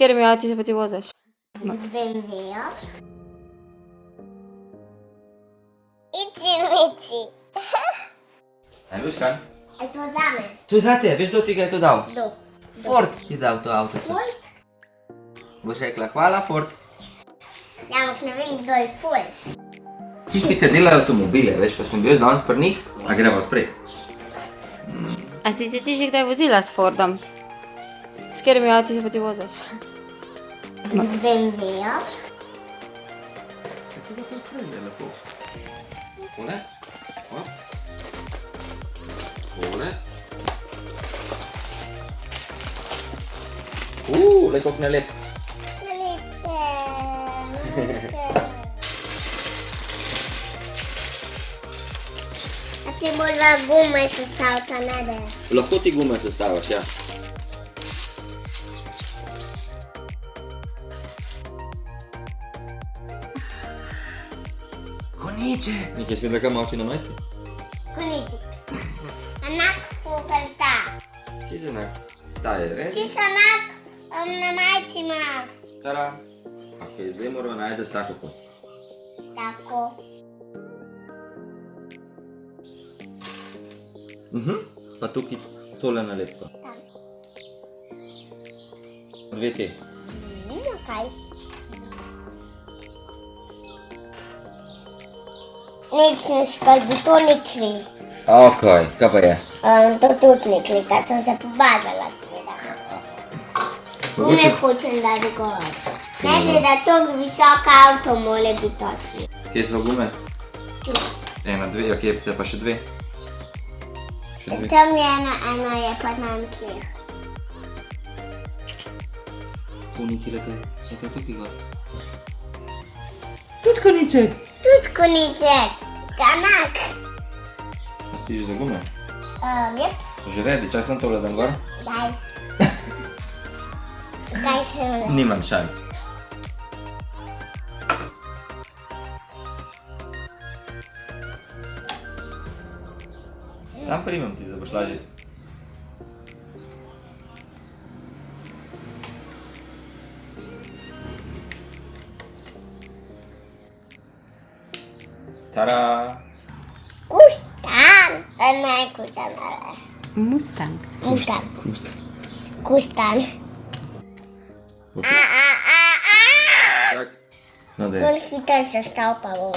katerimi avti se pa ti voziš? Z BMW-jo. Ici, mici. Aj, Luškan? Je to zame? To je zate, veš, kdo ti ga je to dal? Kdo? Ford ti je dal to avto. Ford? Boš rekla, hvala Ford. Ja, ampak ne vem, kdo je Ford. Tisti, ki delajo avtomobile, veš, pa sem bil jaz danes pri njih, a gremo odpret. A si se ti že kdaj vozila s Fordom? S katerimi avti se pa ti voziš? Z BMW-jo. Tako da to odprem, je lepo. Tole. Hop. Tole. Le koliko nalep. A ti bolj gume sestavita, ne da? Lahko ti gume sestaviš, ja. Koniček! Nekaj spet nekaj malči na majici? Koniček. Enak popelta. Čisto enak. Ta je res. Čisto enak na majici ima. Tara. Ok, zdaj moramo najti tako kocko. Tako. Pa tukaj tole nalepko. Dve te. Kaj? Nič ne škodi, to ni kri. Ok, kaj pa je? To tudi ni kri, kad sem se pobadala seveda. Ne hočem dati gor. Ne gre, da tako visoka avto mora biti točni. Kje so gume? Tu. Ena, dve, ok, te pa še dve. Še dve. Tam je ena je pa nam tleh. Tu nekaj lete, nekaj tukaj gor. Tudi koniček! Tudi koniček. Kanak. A si že za gume? Jep. Že redi, čak sem tole dan gor? Daj. Daj se vle. Nimam šans. Sam primem ti, da boš lažje. Tada! Kustan. Ne, kustan. Mustang. Kustan. Kustan. Kustan. Tak. No daj. Bolj hitro se stav pa bo.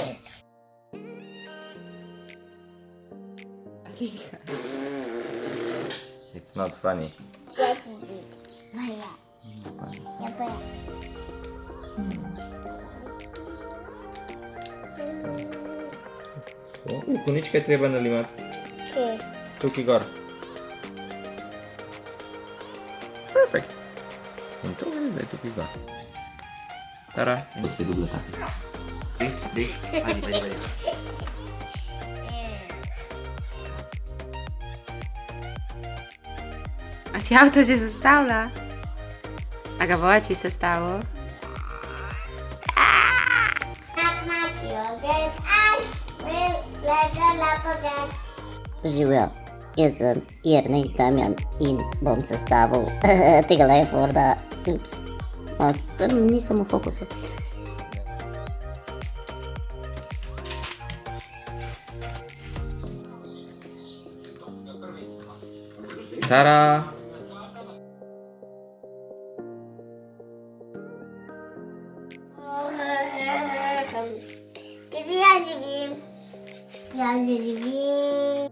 It's not funny. Ja ti zdi. Vaja. Ja pa ja. Konička je treba nalimati. Kje? Tukaj gor. Perfekt. In to je zdaj tukaj gor. Tara. In spet dobro tako. Dej, ajde. A si avto že sestavila? A ga bo oči sestavil? Živijo, jaz sem Jernej Damjan in bom sestavil tega Forda. Ups, nisem v fokusu. Tara. Gdzie ja żywim? Ja żywim.